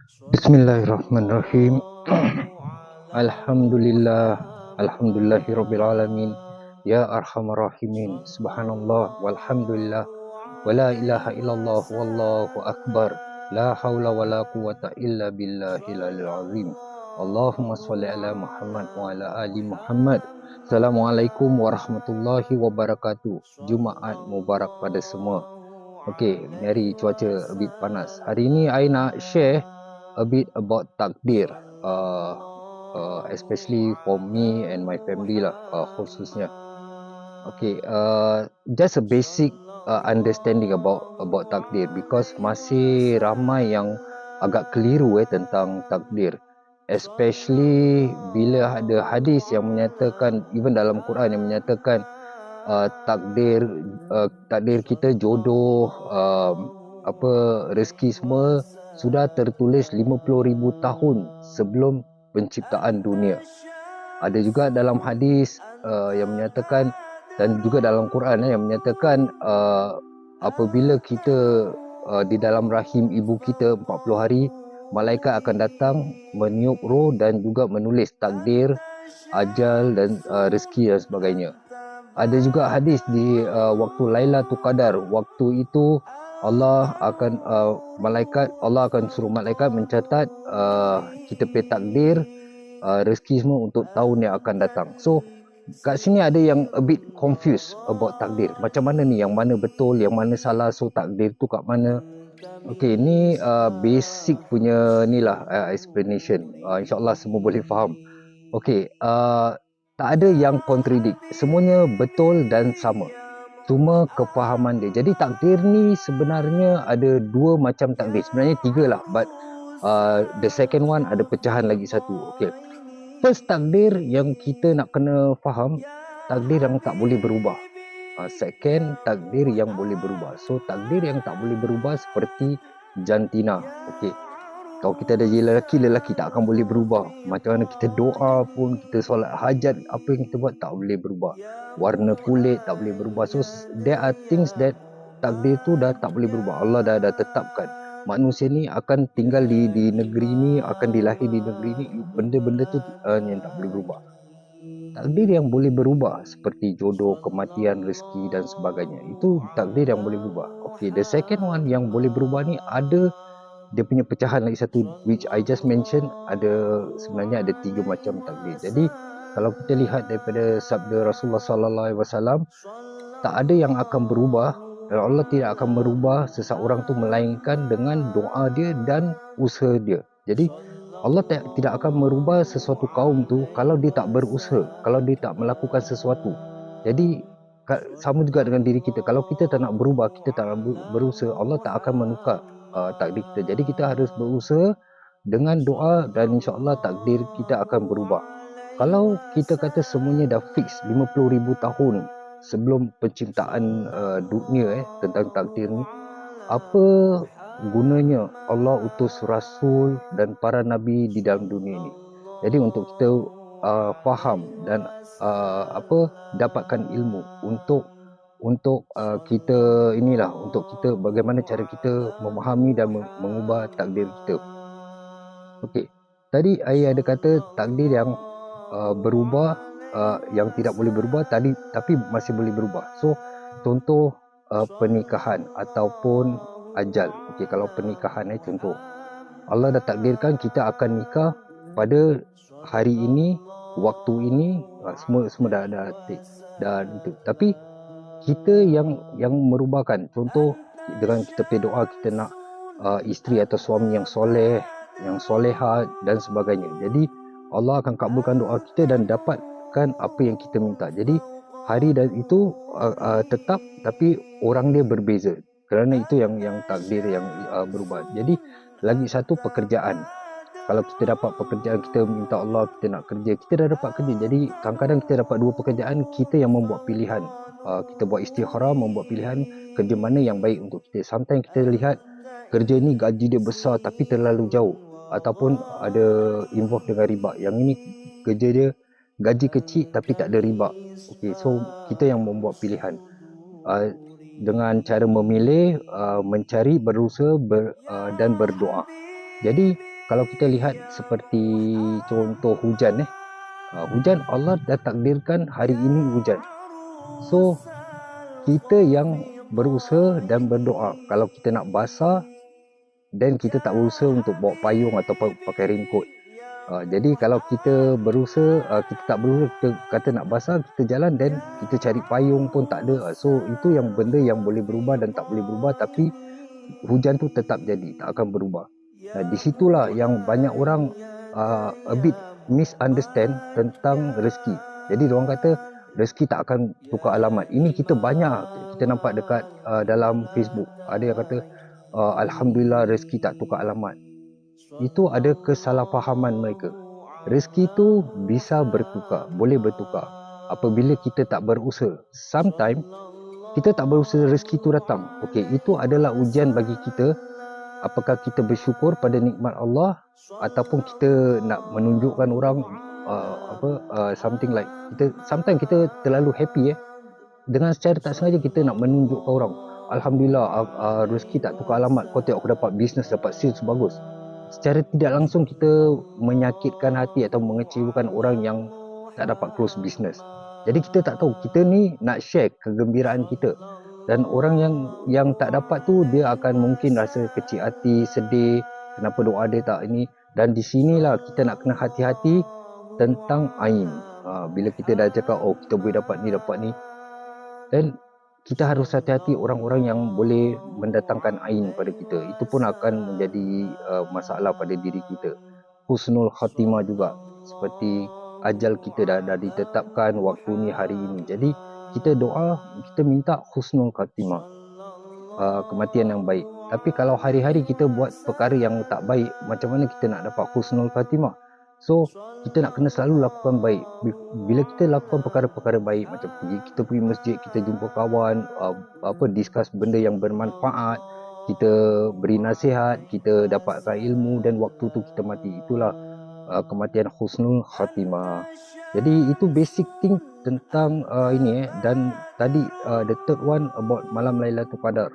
Bismillahirrahmanirrahim. Alhamdulillah, alhamdulillahirabbil alamin. Ya arhamar rahimin. Subhanallah walhamdulillah wala ilaha illallah wallahu akbar. La haula wala quwata illa billahil aliyil azim. Allahumma shalli ala Muhammad wa ala ali Muhammad. Assalamualaikum warahmatullahi wabarakatuh. Jumaat mubarak pada semua. Okey, mari cuaca a bit panas. Hari ini I nak share a bit about takdir, especially for me and my family lah, khususnya. Okay, just a basic understanding about takdir, because masih ramai yang agak keliru tentang takdir, especially bila ada hadis yang menyatakan, even dalam Quran yang menyatakan takdir kita, jodoh, rezeki semua sudah tertulis 50,000 tahun sebelum penciptaan dunia. Ada juga dalam hadis yang menyatakan, dan juga dalam Quran yang menyatakan apabila kita di dalam rahim ibu kita 40 hari, malaikat akan datang meniup roh dan juga menulis takdir, ajal dan rezeki dan sebagainya. Ada juga hadis di waktu Lailatul Qadar, waktu itu Allah akan suruh malaikat mencatat kita punya takdir, rezeki semua untuk tahun yang akan datang. So kat sini ada yang a bit confused about takdir. Macam mana ni, yang mana betul, yang mana salah, so takdir tu kat mana? Okay, ni basic punya ni lah explanation. InsyaAllah semua boleh faham. Okay, tak ada yang contradict, semuanya betul dan sama, cuma kefahaman dia. Jadi takdir ni sebenarnya ada dua macam takdir, sebenarnya tiga lah, but the second one ada pecahan lagi satu. Okay, first takdir yang kita nak kena faham, takdir yang tak boleh berubah. Second, takdir yang boleh berubah. So takdir yang tak boleh berubah seperti jantina. Okay, kalau kita ada lelaki tak akan boleh berubah. Macam mana kita doa pun, kita solat hajat, apa yang kita buat tak boleh berubah. Warna kulit tak boleh berubah. So there are things that takdir tu dah tak boleh berubah. Allah dah tetapkan. Manusia ni akan tinggal di negeri ni, akan dilahir di negeri ni. Benda-benda tu yang tak boleh berubah. Takdir yang boleh berubah seperti jodoh, kematian, rezeki dan sebagainya, itu takdir yang boleh berubah. Okay, the second one yang boleh berubah ni ada dia punya pecahan lagi satu, which I just mention. Sebenarnya ada tiga macam takdir. Jadi kalau kita lihat daripada sabda Rasulullah sallallahu alaihi wasallam, tak ada yang akan berubah, dan Allah tidak akan merubah seseorang tu melainkan dengan doa dia dan usaha dia. Jadi Allah tidak akan merubah sesuatu kaum tu kalau dia tak berusaha, kalau dia tak melakukan sesuatu. Jadi sama juga dengan diri kita, kalau kita tak nak berubah, kita tak nak berusaha, Allah tak akan menukar takdir kita. Jadi kita harus berusaha dengan doa dan insya-Allah takdir kita akan berubah. Kalau kita kata semuanya dah fix 50,000 tahun sebelum penciptaan dunia tentang takdir ni, apa gunanya Allah utus rasul dan para nabi di dalam dunia ini? Jadi untuk kita faham dan dapatkan ilmu untuk kita untuk kita bagaimana cara kita memahami dan mengubah takdir kita. Okey, tadi saya ada kata takdir yang berubah, yang tidak boleh berubah tadi, tapi masih boleh berubah. So contoh pernikahan ataupun ajal. Okey, kalau pernikahan contoh, Allah dah takdirkan kita akan nikah pada hari ini, waktu ini, semua dah itu. Tapi kita yang merubahkan. Contoh, dengan kita pergi doa, kita nak isteri atau suami yang soleh, yang soleha dan sebagainya. Jadi Allah akan kabulkan doa kita dan dapatkan apa yang kita minta. Jadi hari dan itu tetap, tapi orang dia berbeza. Kerana itu yang takdir yang berubah. Jadi lagi satu, pekerjaan. Kalau kita dapat pekerjaan, kita minta Allah, kita nak kerja, kita dah dapat kerja. Jadi kadang-kadang kita dapat dua pekerjaan, kita yang membuat pilihan. Kita buat istikharah, membuat pilihan kerja mana yang baik untuk kita. Sometimes kita lihat kerja ni gaji dia besar tapi terlalu jauh, ataupun ada involve dengan riba. Yang ini kerja dia gaji kecil tapi tak ada riba. Okay, so kita yang membuat pilihan dengan cara memilih, mencari, berusaha dan berdoa. Jadi kalau kita lihat seperti contoh hujan hujan Allah dah takdirkan hari ini hujan. So kita yang berusaha dan berdoa. Kalau kita nak basah, dan kita tak berusaha untuk bawa payung atau pakai raincoat. Jadi kalau kita berusaha, kita tak berusaha, kita kata nak basah, kita jalan dan kita cari payung pun tak ada. So itu yang benda yang boleh berubah dan tak boleh berubah, tapi hujan tu tetap jadi, tak akan berubah. Di situlah yang banyak orang a bit misunderstand tentang rezeki. Jadi diorang kata rezeki tak akan tukar alamat. Ini kita banyak kita nampak dekat dalam Facebook. Ada yang kata alhamdulillah rezeki tak tukar alamat. Itu ada kesalahfahaman mereka. Rezeki tu bisa bertukar, boleh bertukar apabila kita tak berusaha. Sometimes kita tak berusaha, rezeki tu datang. Okey, itu adalah ujian bagi kita. Apakah kita bersyukur pada nikmat Allah ataupun kita nak menunjukkan orang something like kita sometimes kita terlalu happy dengan secara tak sengaja kita nak menunjukkan orang, alhamdulillah rezeki tak tukar alamat, kau tengok aku dapat bisnes, dapat sales bagus. Secara tidak langsung kita menyakitkan hati atau mengecewakan orang yang tak dapat close business. Jadi kita tak tahu, kita ni nak share kegembiraan kita, dan orang yang tak dapat tu dia akan mungkin rasa kecil hati, sedih, kenapa doa dia tak ini. Dan di sinilah kita nak kena hati-hati tentang ain. Bila kita dah cakap kita boleh dapat ni, dan kita harus hati-hati orang-orang yang boleh mendatangkan ain pada kita. Itu pun akan menjadi masalah pada diri kita. Husnul khatimah juga, seperti ajal kita dah ditetapkan waktu ni hari ini. Jadi kita doa, kita minta husnul khatimah, kematian yang baik. Tapi kalau hari-hari kita buat perkara yang tak baik, macam mana kita nak dapat husnul khatimah? So kita nak kena selalu lakukan baik. Bila kita lakukan perkara-perkara baik, macam kita pergi masjid, kita jumpa kawan, discuss benda yang bermanfaat, kita beri nasihat, kita dapatkan ilmu, dan waktu tu kita mati, itulah kematian husnul khatimah. Jadi itu basic thing tentang ini dan tadi the third one about malam Lailatul Qadar.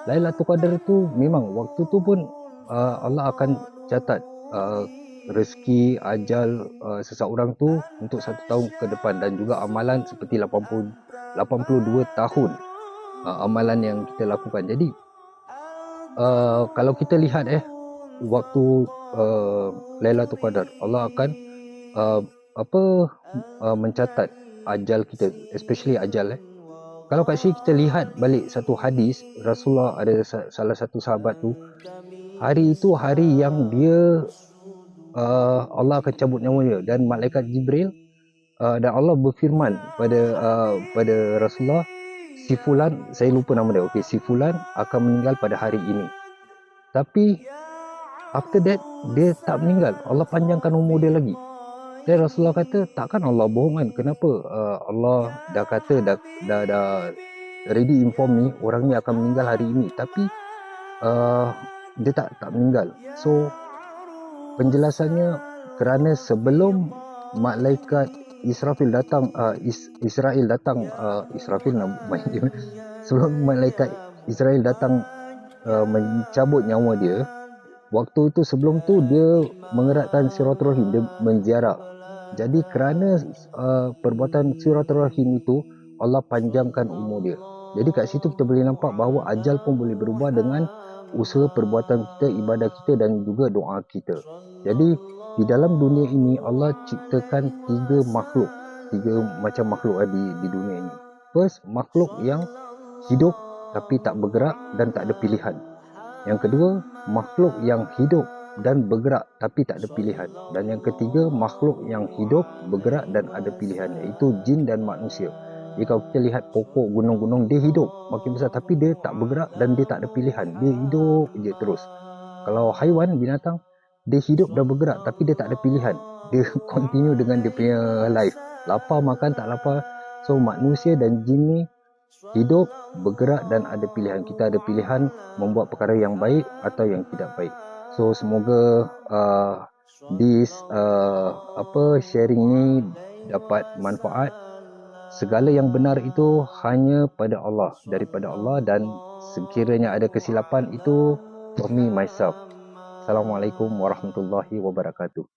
Lailatul Qadar tu memang waktu tu pun Allah akan catat rezeki ajal seseorang tu untuk 1 tahun ke depan, dan juga amalan seperti 82 tahun amalan yang kita lakukan. Jadi kalau kita lihat waktu Lailatul Qadar, Allah akan mencatat ajal kita, especially ajal Kalau kat sini kita lihat balik satu hadis, Rasulullah ada salah satu sahabat tu, hari itu hari yang dia Allah akan cabut nyawa dia, dan malaikat Jibril dan Allah berfirman pada Rasulullah, si fulan, saya lupa nama dia, si fulan akan meninggal pada hari ini. Tapi after that dia tak meninggal, Allah panjangkan umur dia lagi. Dan Rasulullah kata, takkan Allah bohong kan? Kenapa Allah dah kata, dah ready inform me orang ni akan meninggal hari ini, tapi dia tak meninggal. So penjelasannya kerana sebelum malaikat Israfil datang, Israel datang, Israfil nama dia, sebelum malaikat Israel datang mencabut nyawa dia, waktu itu sebelum tu dia mengeratkan silaturahim, dia menziarah. Jadi kerana perbuatan silaturahim itu, Allah panjangkan umur dia. Jadi kat situ kita boleh nampak bahawa ajal pun boleh berubah dengan usaha perbuatan kita, ibadah kita, dan juga doa kita. Jadi di dalam dunia ini Allah ciptakan 3 macam makhluk di dunia ini. First, makhluk yang hidup tapi tak bergerak dan tak ada pilihan. Yang kedua, makhluk yang hidup dan bergerak tapi tak ada pilihan. Dan yang ketiga, makhluk yang hidup, bergerak dan ada pilihan, iaitu jin dan manusia. Jadi kalau kita lihat pokok, gunung-gunung, dia hidup makin besar tapi dia tak bergerak dan dia tak ada pilihan, dia hidup je terus. Kalau haiwan, binatang, dia hidup dan bergerak tapi dia tak ada pilihan, dia continue dengan dia punya life, lapar makan, tak lapar. So manusia dan jin ni hidup, bergerak dan ada pilihan. Kita ada pilihan membuat perkara yang baik atau yang tidak baik. So semoga sharing ni dapat manfaat. Segala yang benar itu hanya pada Allah, daripada Allah, dan sekiranya ada kesilapan itu for me myself. Assalamualaikum warahmatullahi wabarakatuh.